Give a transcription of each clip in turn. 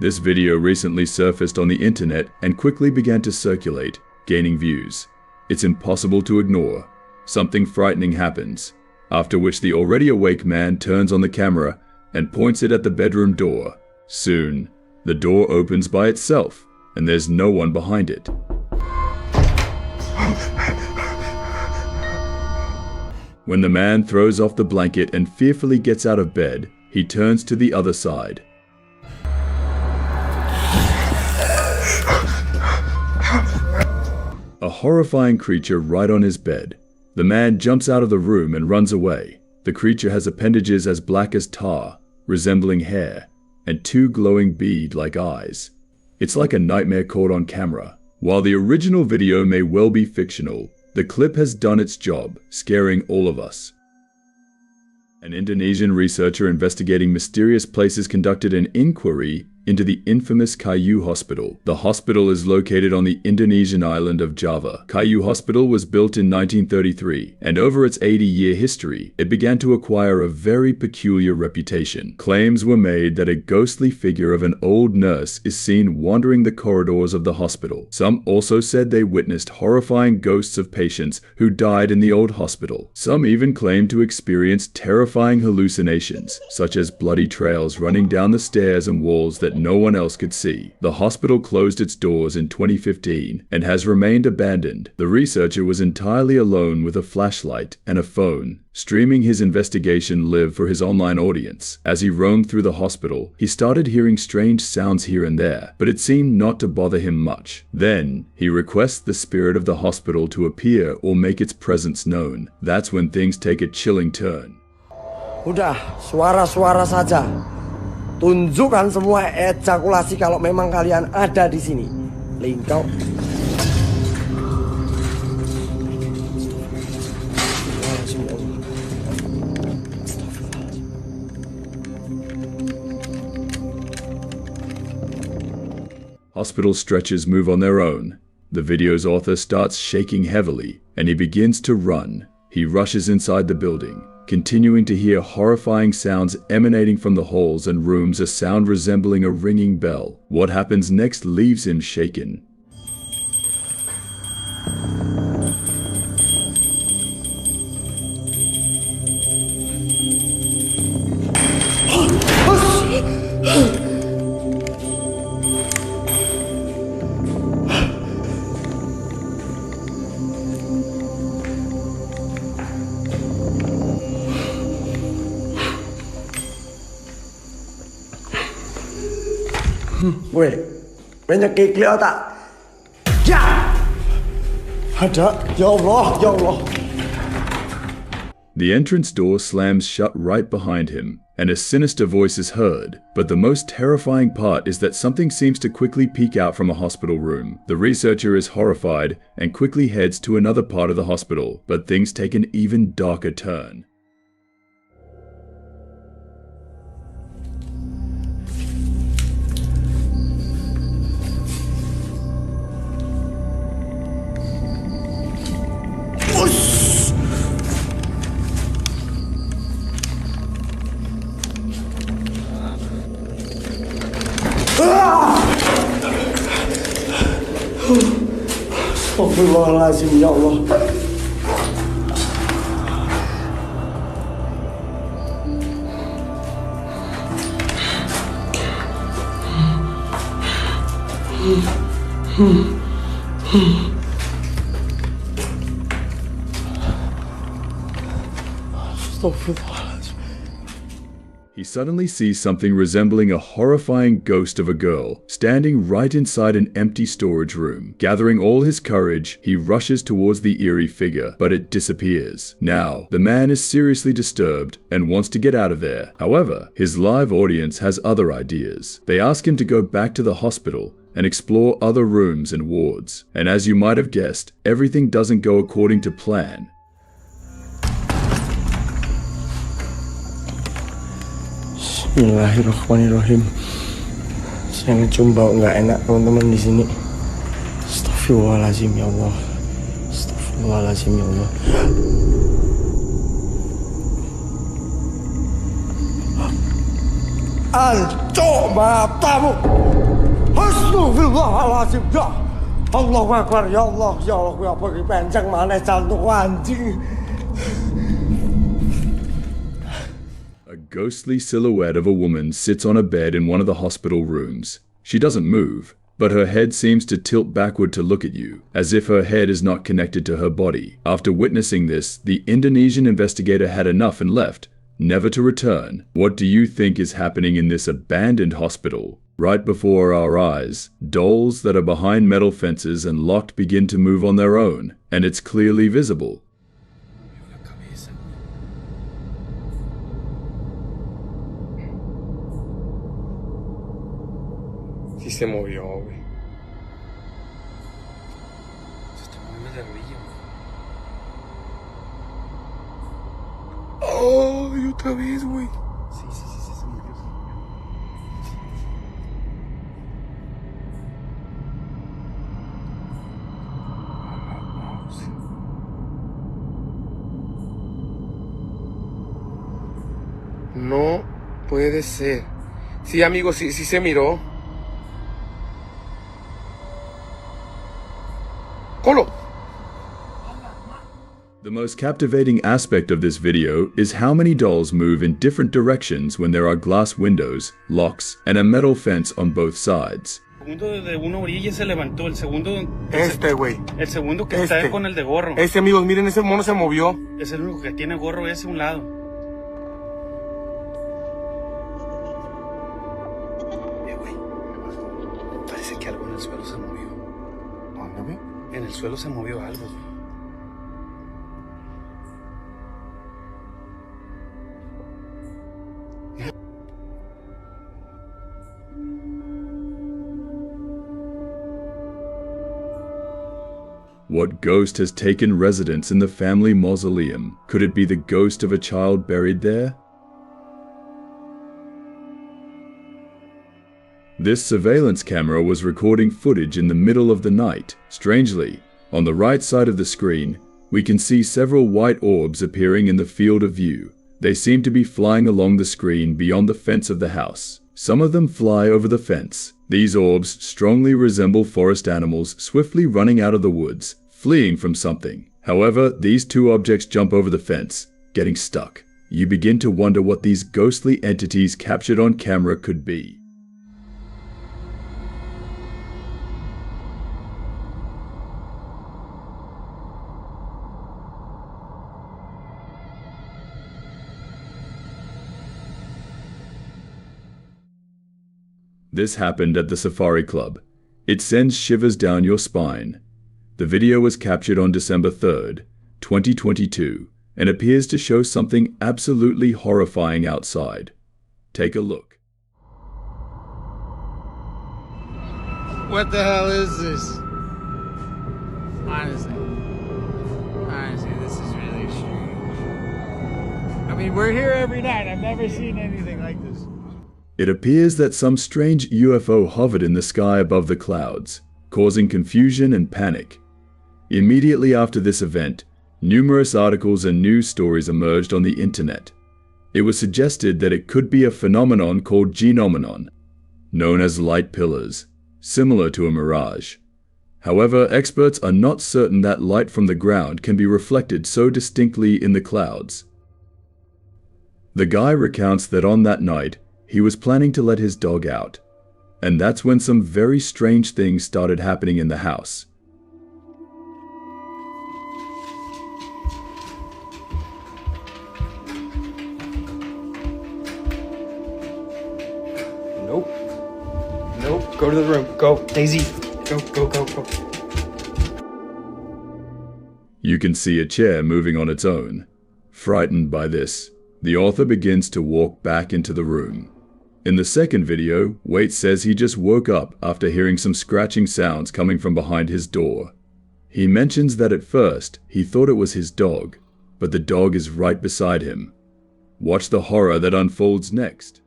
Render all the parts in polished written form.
This video recently surfaced on the internet and quickly began to circulate, gaining views. It's impossible to ignore. Something frightening happens, after which the already awake man turns on the camera and points it at the bedroom door. Soon, the door opens by itself, and there's no one behind it. When the man throws off the blanket and fearfully gets out of bed, he turns to the other side. A horrifying creature right on his bed. The man jumps out of the room and runs away. The creature has appendages as black as tar, resembling hair, and two glowing bead-like eyes. It's like a nightmare caught on camera. While the original video may well be fictional, the clip has done its job, scaring all of us. An Indonesian researcher investigating mysterious places conducted an inquiry into the infamous Kayu Hospital. The hospital is located on the Indonesian island of Java. Kayu Hospital was built in 1933, and over its 80-year history, it began to acquire a very peculiar reputation. Claims were made that a ghostly figure of an old nurse is seen wandering the corridors of the hospital. Some also said they witnessed horrifying ghosts of patients who died in the old hospital. Some even claimed to experience terrifying hallucinations, such as bloody trails running down the stairs and walls that no one else could see. The hospital closed its doors in 2015 and has remained abandoned. The researcher was entirely alone with a flashlight and a phone, streaming his investigation live for his online audience. As he roamed through the hospital, he started hearing strange sounds here and there, but it seemed not to bother him much. Then, he requests the spirit of the hospital to appear or make its presence known. That's when things take a chilling turn. Udah, suara-suara saja. Tunjukkan semua ejakulasi kalau memang kalian ada di sini. Lingkau. Hospital stretchers move on their own. The video's author starts shaking heavily, and he begins to run. He rushes inside the building, continuing to hear horrifying sounds emanating from the halls and rooms, a sound resembling a ringing bell. What happens next leaves him shaken. Weh, banyak keklik tak? Ya! Ada, ya Allah, ya Allah. The entrance door slams shut right behind him, and a sinister voice is heard. But the most terrifying part is that something seems to quickly peek out from a hospital room. The researcher is horrified and quickly heads to another part of the hospital, but things take an even darker turn. Astagfirullahaladzim, ya Allah. Astagfirullah. He suddenly sees something resembling a horrifying ghost of a girl standing right inside an empty storage room. Gathering all his courage, he rushes towards the eerie figure, but it disappears. Now, the man is seriously disturbed and wants to get out of there. However, his live audience has other ideas. They ask him to go back to the hospital and explore other rooms and wards. And as you might have guessed, everything doesn't go according to plan. Bismillahirrahmanirrahim. Saya ngecium bau nggak enak teman-teman di sini. Astagfirullahaladzim ya Allah. Astagfirullahaladzim ya Allah. Ancok matamu. Astagfirullahaladzim. Ya Allahu Akbar. Ya Allah. Ya Allah. Ya pergi penceng maneh jantung anjing. A ghostly silhouette of a woman sits on a bed in one of the hospital rooms. She doesn't move, but her head seems to tilt backward to look at you, as if her head is not connected to her body. After witnessing this, the Indonesian investigator had enough and left, never to return. What do you think is happening in this abandoned hospital? Right before our eyes, dolls that are behind metal fences and locked begin to move on their own, and it's clearly visible. Sí se movió, güey. Se está moviendo de rodillas, güey. ¡Ay, otra vez, güey! Sí, se movió, No puede ser. Sí, amigo, sí se miró. ¡Colo! The most captivating aspect of this video is how many dolls move in different directions when there are glass windows, locks, and a metal fence on both sides. El segundo de una orilla se levantó, el segundo... Güey. El segundo que está con el de gorro. Amigos, miren, ese mono se movió. Es el único que tiene gorro ese a un lado. Güey. Parece que algo en el suelo se movió. ¿Dónde, güey? En el suelo se movió algo, güey. What ghost has taken residence in the family mausoleum? Could it be the ghost of a child buried there? This surveillance camera was recording footage in the middle of the night. Strangely, on the right side of the screen, we can see several white orbs appearing in the field of view. They seem to be flying along the screen beyond the fence of the house. Some of them fly over the fence. These orbs strongly resemble forest animals swiftly running out of the woods, fleeing from something. However, these two objects jump over the fence, getting stuck. You begin to wonder what these ghostly entities captured on camera could be. This happened at the Safari Club. It sends shivers down your spine. The video was captured on December 3rd, 2022, and appears to show something absolutely horrifying outside. Take a look. What the hell is this? Honestly, this is really strange. I mean, we're here every night. I've never seen anything like this. It appears that some strange UFO hovered in the sky above the clouds, causing confusion and panic. Immediately after this event, numerous articles and news stories emerged on the internet. It was suggested that it could be a phenomenon called genomenon, known as light pillars, similar to a mirage. However, experts are not certain that light from the ground can be reflected so distinctly in the clouds. The guy recounts that on that night, he was planning to let his dog out, and that's when some very strange things started happening in the house. Nope. Go to the room. Go. Daisy. Go. You can see a chair moving on its own. Frightened by this, the author begins to walk back into the room. In the second video, Waite says he just woke up after hearing some scratching sounds coming from behind his door. He mentions that at first, he thought it was his dog, but the dog is right beside him. Watch the horror that unfolds next.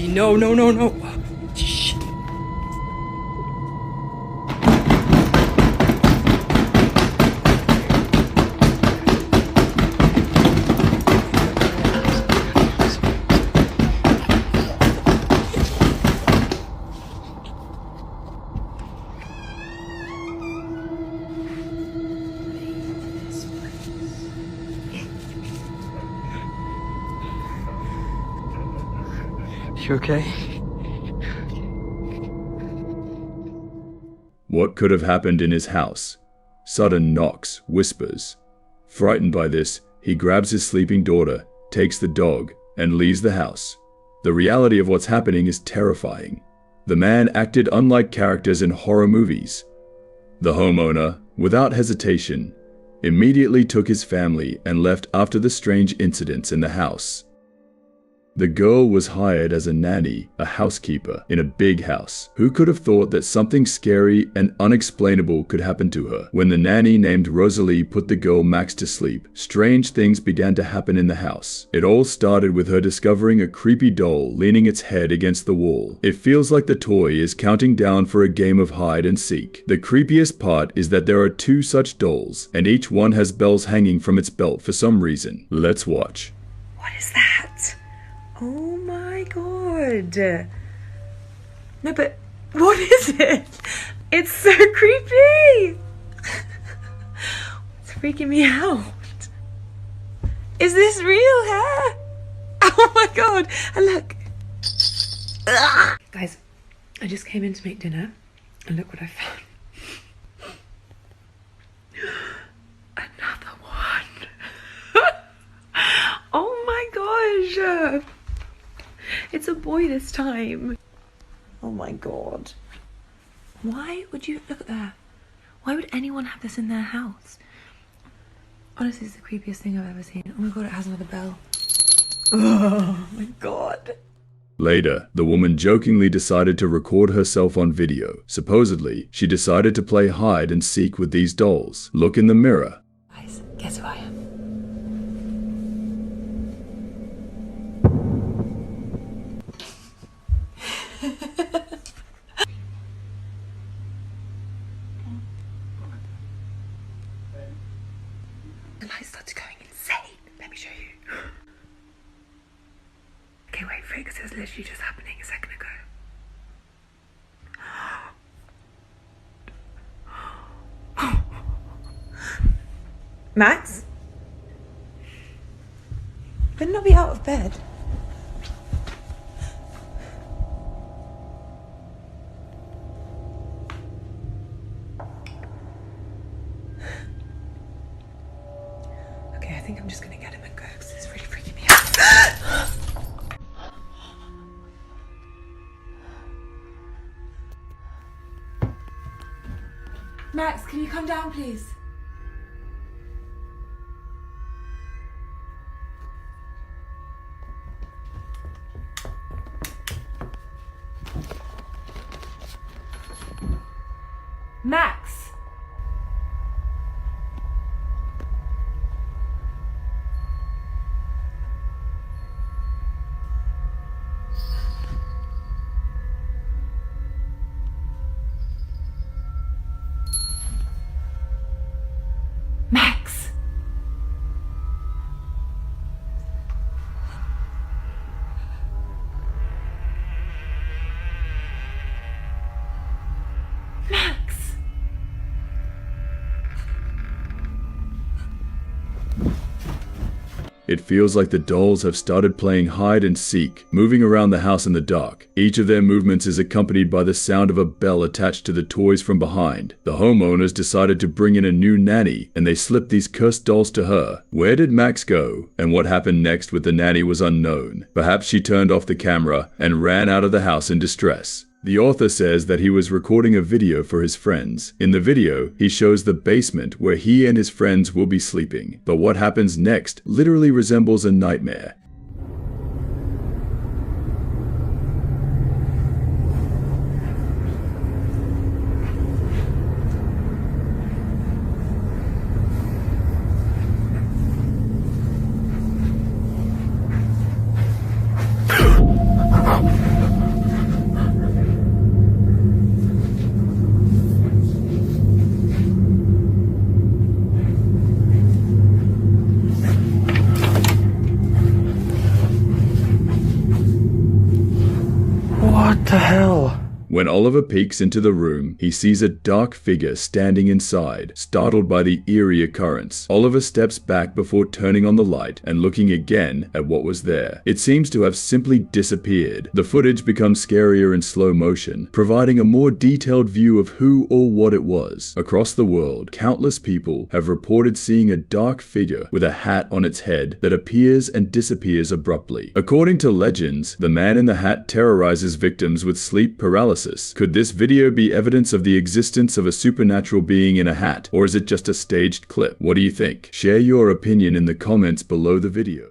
No. Shit. You okay? What could have happened in his house? Sudden knocks, whispers. Frightened by this, he grabs his sleeping daughter, takes the dog, and leaves the house. The reality of what's happening is terrifying. The man acted unlike characters in horror movies. The homeowner, without hesitation, immediately took his family and left after the strange incidents in the house. The girl was hired as a nanny, a housekeeper, in a big house. Who could have thought that something scary and unexplainable could happen to her? When the nanny named Rosalie put the girl Max to sleep, strange things began to happen in the house. It all started with her discovering a creepy doll leaning its head against the wall. It feels like the toy is counting down for a game of hide and seek. The creepiest part is that there are 2 such dolls, and each one has bells hanging from its belt for some reason. Let's watch. What is that? Oh my god. No, but what is it? It's so creepy. It's freaking me out. Is this real hair? Oh my god. And look. Ugh. Guys, I just came in to make dinner and look what I found. Another one. Oh my gosh. It's a boy this time. Oh my god. Why would you look at that? Why would anyone have this in their house? Honestly, it's the creepiest thing I've ever seen. Oh my god, it has another bell. Oh my god. Later, the woman jokingly decided to record herself on video. Supposedly, she decided to play hide and seek with these dolls. Look in the mirror. Guys, guess who I am? The light started going insane. Let me show you. Okay, wait for it because it was literally just happening a second ago. Max? Better not be out of bed. Okay, I think I'm just gonna get him and go because it's really freaking me out. Max, can you come down, please? Max! Max! Max! It feels like the dolls have started playing hide and seek, moving around the house in the dark. Each of their movements is accompanied by the sound of a bell attached to the toys from behind. The homeowners decided to bring in a new nanny, and they slipped these cursed dolls to her. Where did Max go? And what happened next with the nanny was unknown. Perhaps she turned off the camera and ran out of the house in distress. The author says that he was recording a video for his friends. In the video, he shows the basement where he and his friends will be sleeping. But what happens next literally resembles a nightmare. What the hell? When Oliver peeks into the room, he sees a dark figure standing inside, startled by the eerie occurrence. Oliver steps back before turning on the light and looking again at what was there. It seems to have simply disappeared. The footage becomes scarier in slow motion, providing a more detailed view of who or what it was. Across the world, countless people have reported seeing a dark figure with a hat on its head that appears and disappears abruptly. According to legends, the man in the hat terrorizes victims with sleep paralysis. Could this video be evidence of the existence of a supernatural being in a hat, or is it just a staged clip? What do you think? Share your opinion in the comments below the video.